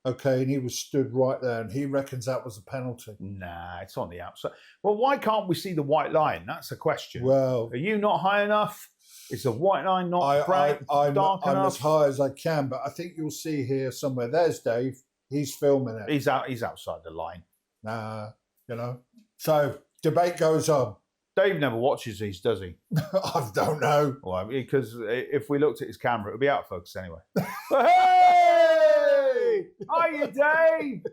okay, and he was stood right there, and he reckons that was a penalty. Nah, it's on the outside. Well, why can't we see the white line? That's the question. Well, are you not high enough? Is the white line not bright, dark enough? I'm as high as I can, but I think you'll see here somewhere. There's Dave. He's filming it. He's outside the line. Nah, you know. So debate goes on. Dave never watches these, does he? I don't know. Well, because if we looked at his camera, it would be out of focus anyway. Hey! Hiya, Dave!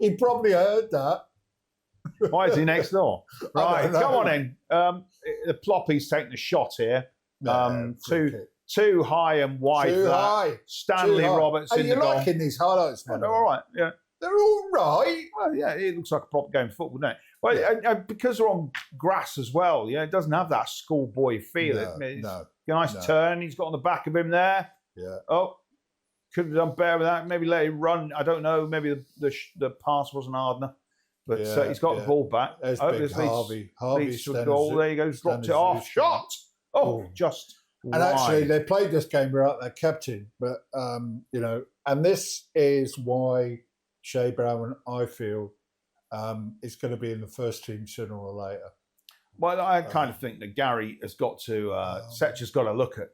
He probably heard that. Why is he next door? Right, come on in. The Ploppy's taking a shot here. Too high and wide. Too high. Stanley Roberts in the goal. Are you liking these highlights, man? They're all right, yeah. They're all right. Well, yeah, it looks like a proper game of football, doesn't it? Well, because they're on grass as well, it doesn't have that schoolboy feel. It's a nice turn. He's got on the back of him there. Yeah. Oh, could have done better with that. Maybe let him run. I don't know. Maybe the pass wasn't hard enough. But he's got the ball back. There's big Harvey. Leads to a goal. There you go. Dropped it off. Shot. Oh, just and wide. actually, they played this game without their captain. But, you know, and this is why Shea Brown, I feel, is going to be in the first team sooner or later. Well, I kind of think that Gary has got to, Setcher's got to look at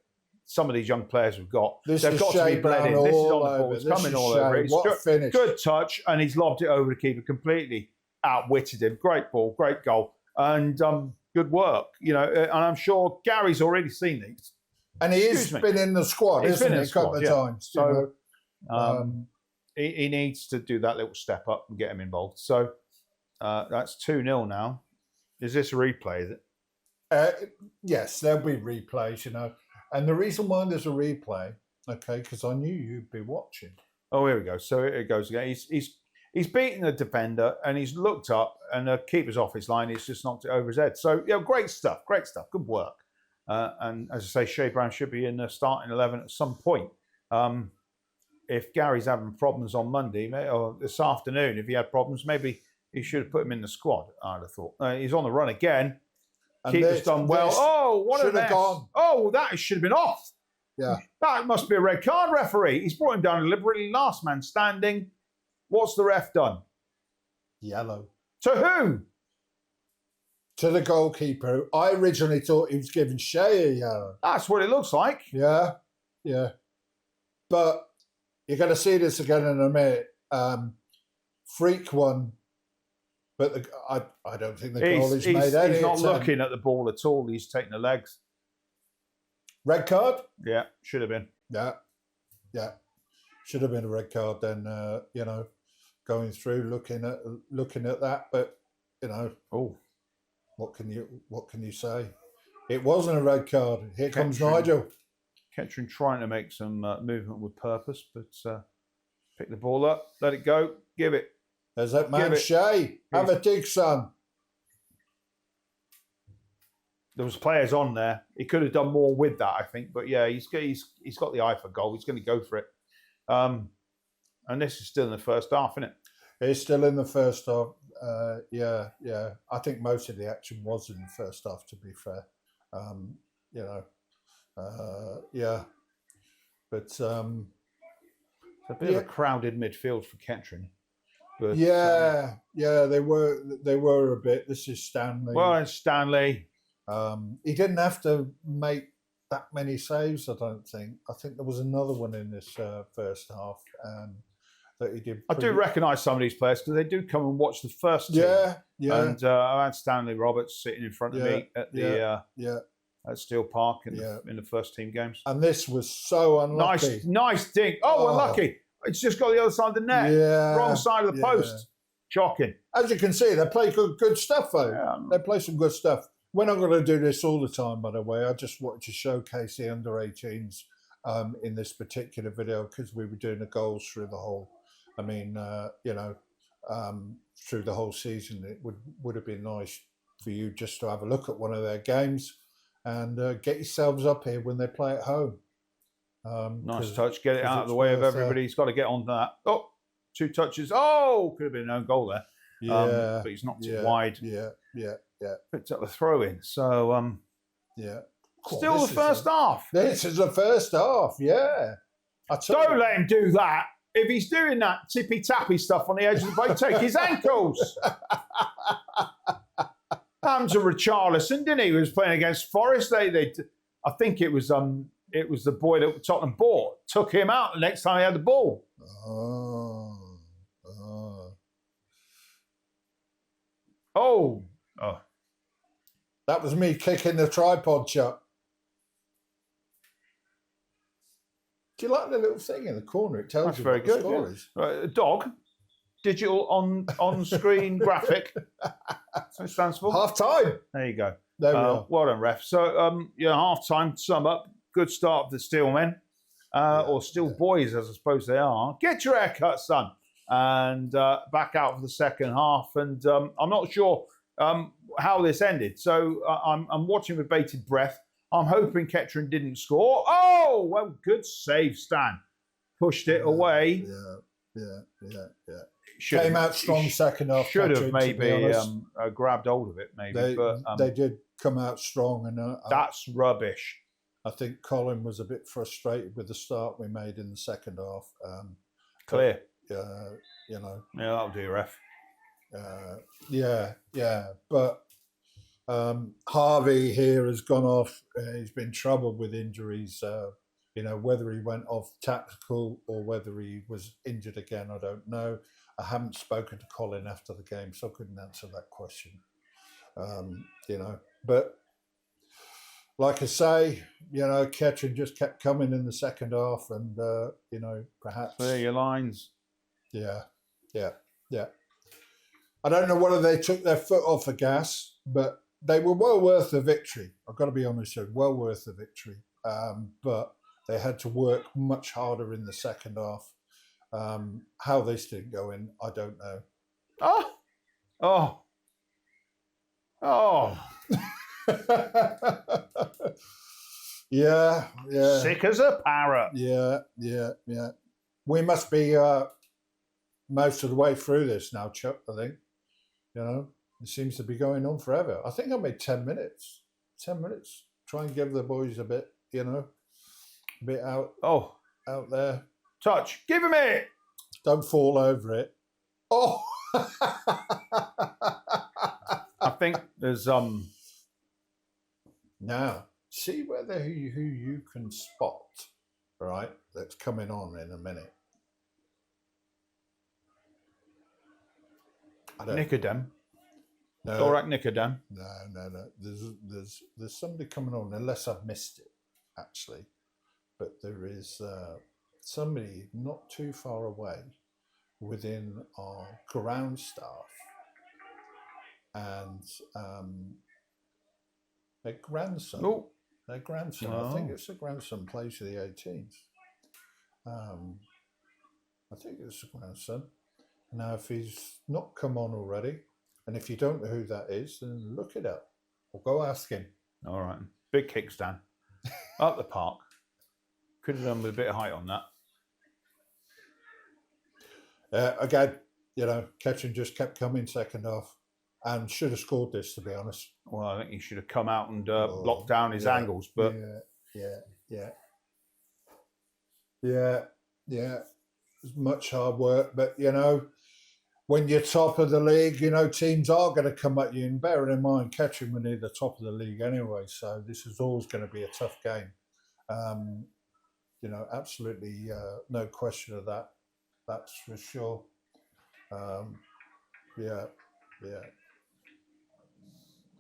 some of these young players we've got. They've got to be bled in. This is on the ball. It's coming all over. It's good touch, and he's lobbed it over the keeper completely. Outwitted him. Great ball, great goal, and good work. You know, and I'm sure Gary's already seen these. And he has been in the squad, isn't he, a couple of times. So he needs to do that little step up and get him involved. So that's 2-0 now. Is this a replay? Is it? Yes, there'll be replays, you know. And the reason why there's a replay, okay, because I knew you'd be watching. Oh, here we go. So it goes again. He's beaten the defender and he's looked up and the keeper's off his line. He's just knocked it over his head. So, great stuff. Good work. And as I say, Shea Brown should be in the starting 11 at some point. If Gary's having problems on Monday or this afternoon, if he had problems, maybe he should have put him in the squad, I'd have thought. He's on the run again. Keeper's done well. Oh, what a mess. Oh, that should have been off. Yeah. That must be a red card, referee. He's brought him down deliberately. Last man standing. What's the ref done? Yellow. To who? To the goalkeeper. I originally thought he was giving Shea a yellow. That's what it looks like. Yeah. But you're going to see this again in a minute. Freak one But I don't think the goal is made. He's not looking at the ball at all. He's taking the legs. Red card? Yeah, should have been. Yeah. Should have been a red card then, going through, looking at that. But, what can you say? It wasn't a red card. Here comes Nigel. Kettering trying to make some movement with purpose, but pick the ball up, let it go, give it. There's that man Shay. Have a dig, son. There was players on there. He could have done more with that, I think. But yeah, he's got the eye for goal. He's going to go for it. And this is still in the first half, isn't it? It's still in the first half. Yeah. I think most of the action was in the first half, to be fair. Yeah. But it's a bit of a crowded midfield for Kettering. But, yeah, they were a bit. This is Stanley. Well, it's Stanley. He didn't have to make that many saves, I don't think. I think there was another one in this first half that he did. I do recognise some of these players because they do come and watch the first team. Yeah. And I had Stanley Roberts sitting in front of me at the at Steel Park in the first team games. And this was so unlucky. Nice dink. Oh, unlucky. It's just got the other side of the net. Yeah. Wrong side of the post. Shocking. As you can see, they play good stuff, though. Yeah. They play some good stuff. We're not going to do this all the time, by the way. I just wanted to showcase the under-18s in this particular video because we were doing the goals through the whole, through the whole season. It would have been nice for you just to have a look at one of their games and get yourselves up here when they play at home. Nice touch. Get it out of the way of everybody. He's got to get on that. Oh, 2 touches. Oh, could have been an own goal there. Yeah. But he's knocked it wide. Yeah. Picked up the throw in. So, still the first half. This is the first half, yeah. Don't let him do that. If he's doing that tippy-tappy stuff on the edge of the boat, take his ankles. Happened to Richarlison, didn't he? He was playing against Forest. I think it was the boy that Tottenham bought. Took him out the next time he had the ball. Oh. That was me kicking the tripod shut. Do you like the little thing in the corner? It tells you what the score is. Right, a dog. Digital on-screen graphic. That's what it stands for. Half time. There you go. There we are. Well done, ref. So, half time, sum up. Good start of the Steel men, or Steel boys, as I suppose they are. Get your haircut, son. And back out for the second half. And I'm not sure how this ended. So I'm watching with bated breath. I'm hoping Kettering didn't score. Oh, well, good save, Stan. Pushed it away. Yeah. Came out strong second half. Should have maybe grabbed hold of it, maybe. They did come out strong. And that's rubbish. I think Colin was a bit frustrated with the start we made in the second half. Clear. Yeah, that'll do, ref. But Harvey here has gone off. He's been troubled with injuries. Whether he went off tactical or whether he was injured again, I don't know. I haven't spoken to Colin after the game, so I couldn't answer that question. But like I say, Kettering just kept coming in the second half, and perhaps clear your lines. Yeah. I don't know whether they took their foot off the gas, but they were well worth the victory. I've got to be honest with you, well worth the victory. But they had to work much harder in the second half. How this didn't go in, I don't know. Oh. Yeah. Sick as a parrot. Yeah. We must be most of the way through this now, Chuck, I think. It seems to be going on forever. I think I made 10 minutes. 10 minutes. Try and give the boys a bit, a bit out there. Touch. Give him it. Don't fall over it. Oh. I think there's Now, see whether who you can spot, right? That's coming on in a minute. Nicodem. Thorak Nicodem. No. There's somebody coming on, unless I've missed it, actually. But there is somebody not too far away within our ground staff, and their grandson. Oh. Their grandson. I think it's a grandson plays for the 18's. I think it's a grandson. Now, if he's not come on already, and if you don't know who that is, then look it up or go ask him. All right. Big kickstand. Up the park. Could have done with a bit of height on that. Again, Ketchum just kept coming second half and should have scored this, to be honest. Well, I think he should have come out and blocked down his angles, but... Yeah. It's much hard work, but, when you're top of the league, teams are going to come at you. And bearing in mind, Ketchum were near the top of the league anyway, so this is always going to be a tough game. Absolutely no question of that. That's for sure. Yeah.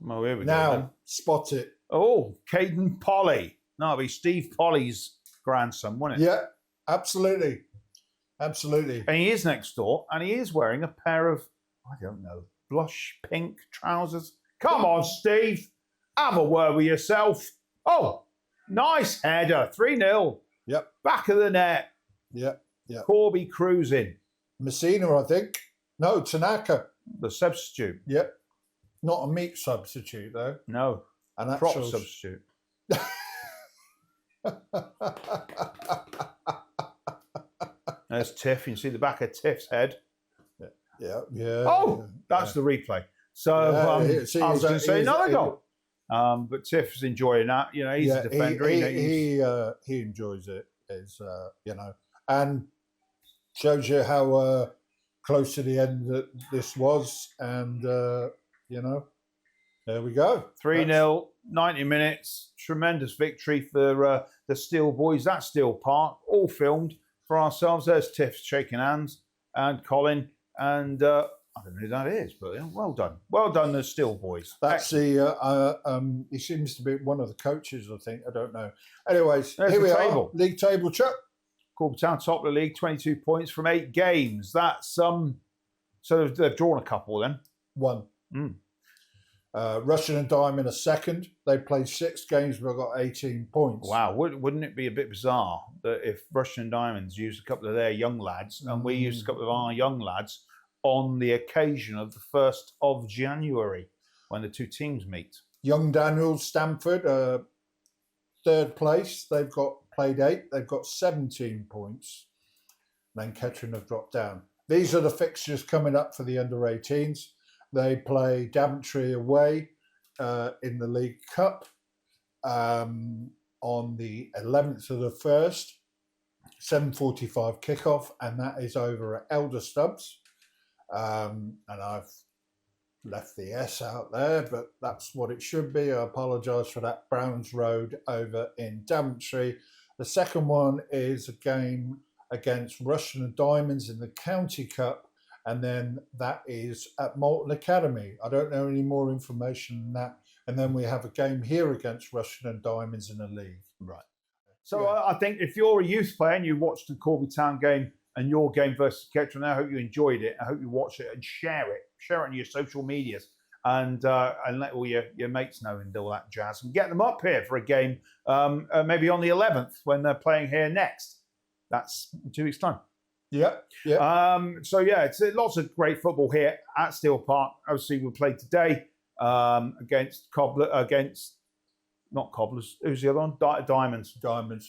Well, here we go. Now, spot it. Oh, Caden Polly. No, it'll be Steve Polly's grandson, won't it? Yeah, absolutely. And he is next door, and he is wearing a pair of, I don't know, blush pink trousers. Come on, Steve. Have a word with yourself. Oh, nice header. 3-0. Yep. Back of the net. Yep. Corby cruising. Messina, I think. No, Tanaka. The substitute. Yep. Not a meat substitute, though. No. An Prop actual substitute. There's Tiff. You can see the back of Tiff's head. Yeah. Oh, that's the replay. So I was going to say another goal. But Tiff's enjoying that. He's a defender. He enjoys it. And shows you how close to the end that this was. And, there we go. 3-0, 90 minutes. Tremendous victory for the Steel boys. That's Steel Park. All filmed for ourselves. There's Tiff shaking hands and Colin. And I don't know who that is, but well done. Well done, the Steel boys. That's the, he seems to be one of the coaches, I think. I don't know. Anyways, There's here we table. are. League table, Chuck. Corby Town top of the league, 22 points from 8 games. That's so they've drawn a couple then. One. Russian and Diamond are second. They played 6 games, but got 18 points. Wow, wouldn't it be a bit bizarre that if Russian and Diamonds used a couple of their young lads and we used a couple of our young lads on the occasion of the 1st of January when the two teams meet? Young Daniels, Stamford, third place. They've played 8. They've got 17 points. Then Kettering have dropped down. These are the fixtures coming up for the under-18s. They play Daventry away in the League Cup on the 11th of the 1st, 7:45 kickoff, and that is over at Elder Stubbs. And I've left the S out there, but that's what it should be. I apologise for that. Browns Road over in Daventry. The second one is a game against Russian and Diamonds in the County Cup. And then that is at Malton Academy. I don't know any more information than that. And then we have a game here against Russian and Diamonds in the league. Right. So I think if you're a youth player and you watched the Corby Town game and your game versus Kettering, I hope you enjoyed it. I hope you watch it and share it. Share it on your social medias and let all your mates know and all that jazz. And get them up here for a game maybe on the 11th when they're playing here next. That's in 2 weeks' time. Yeah. It's lots of great football here at Steel Park. Obviously, we played today against not Cobblers. Who's the other one? Diamonds.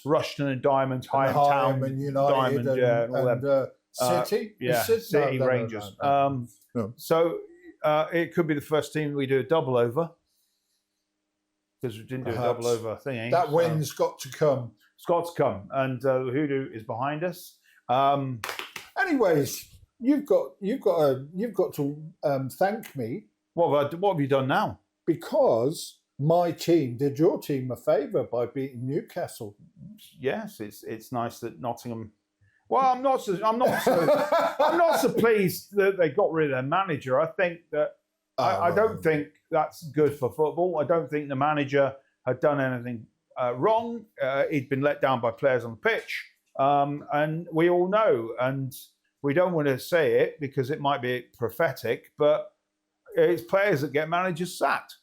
Rushton and Diamonds. Town. And United. Diamond, and all them. City. City Rangers. No. So it could be the first team we do a double over because we didn't do a double over thing. That win's got to come. It's got to come, and the Hoodoo is behind us. Anyways, you've got to thank me. What have you done now? Because my team did your team a favour by beating Newcastle. Yes, it's nice that Nottingham. Well, I'm not so pleased that they got rid of their manager. I think that I don't think that's good for football. I don't think the manager had done anything wrong. He'd been let down by players on the pitch, and we all know. And we don't want to say it because it might be prophetic, but it's players that get managers sacked.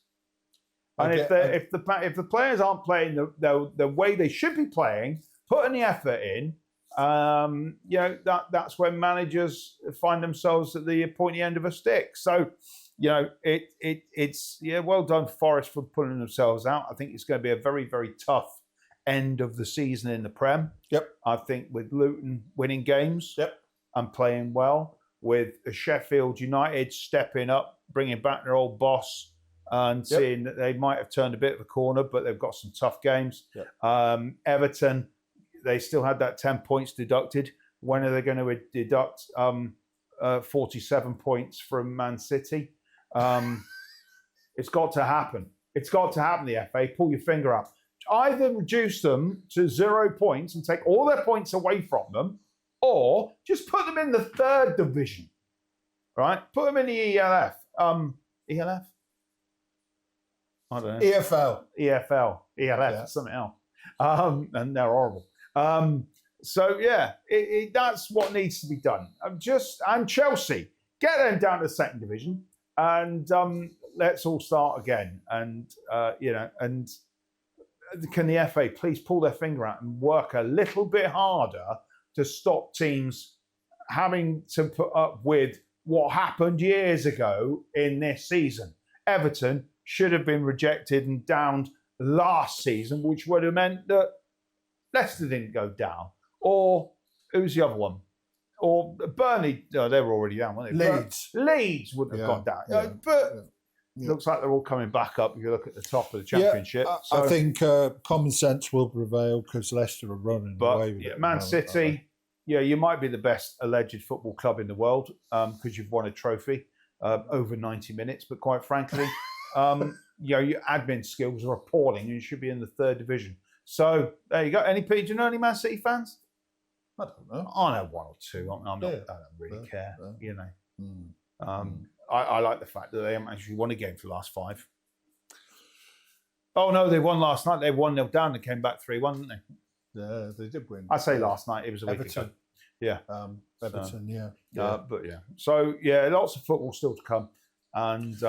And if the players aren't playing the way they should be playing, putting the effort in, that's when managers find themselves at the pointy end of a stick. So, it's well done Forest for pulling themselves out. I think it's going to be a very, very tough end of the season in the Prem. Yep. I think with Luton winning games. Yep. And playing well, with Sheffield United stepping up, bringing back their old boss, and seeing that they might have turned a bit of a corner, but they've got some tough games. Yep. Everton, they still had that 10 points deducted. When are they going to deduct 47 points from Man City? It's got to happen. It's got to happen, the FA. Pull your finger up. Either reduce them to 0 points and take all their points away from them, or just put them in the 3rd division, right? Put them in the ELF. ELF? I don't know. EFL. EFL. ELF, something else. And they're horrible. That's what needs to be done. And Chelsea, get them down to the 2nd division, and let's all start again. And and can the FA please pull their finger out and work a little bit harder to stop teams having to put up with what happened years ago in this season? Everton should have been rejected and downed last season, which would have meant that Leicester didn't go down. Or who's the other one? Or Burnley, they were already down, weren't they? Leeds wouldn't have gone down. It looks like they're all coming back up if you look at the top of the Championship. I think common sense will prevail because Leicester are running away with it. Man City, you might be the best alleged football club in the world because you've won a trophy over 90 minutes. But quite frankly, your admin skills are appalling and you should be in the 3rd division. So there you go. Do you know any Man City fans? I don't know. I know 1 or 2. I don't really care. I like the fact that they haven't actually won a game for the last 5. Oh, no, they won last night. They 1-0 down and came back 3-1, didn't they? Yeah, they did win. I say last night. It was a week ago. Yeah. Everton, So, lots of football still to come. And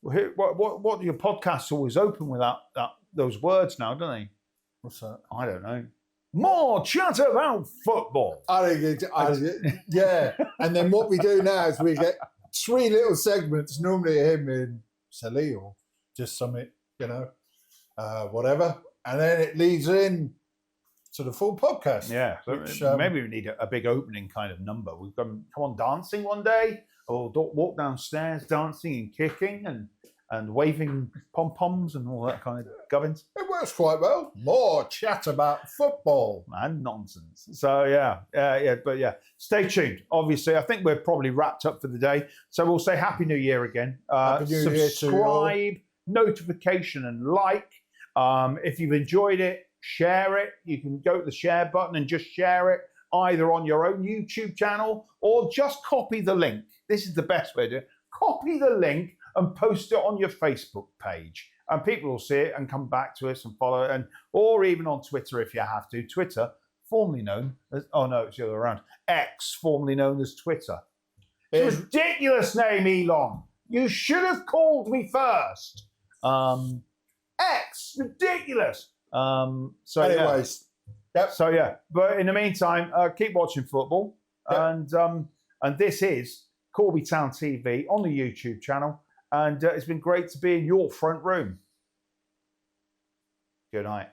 what do your podcasts always open with those words now, don't they? What's that? I don't know. More chat about football. I think and then what we do now is we get 3 little segments, normally him in Sally or just something, whatever. And then it leads in to the full podcast. Yeah. Which, maybe we need a big opening kind of number. We've got come on dancing one day, or walk downstairs dancing and kicking and waving pom-poms and all that kind of gubbins. It works quite well. More chat about football. And nonsense. So, stay tuned. Obviously, I think we're probably wrapped up for the day. So we'll say Happy New Year again. Happy New Year to you all. Subscribe, notification and like. If you've enjoyed it, share it. You can go to the share button and just share it either on your own YouTube channel or just copy the link. This is the best way to do it. Copy the link and post it on your Facebook page. And people will see it and come back to us and follow, or even on Twitter if you have to. Twitter, formerly known as, it's the other way around. X, formerly known as Twitter. It's a ridiculous name, Elon. You should have called me first. X, ridiculous. Anyways. Yep. So, but in the meantime, keep watching football. Yep. And this is Corby Town TV on the YouTube channel. And it's been great to be in your front room. Good night.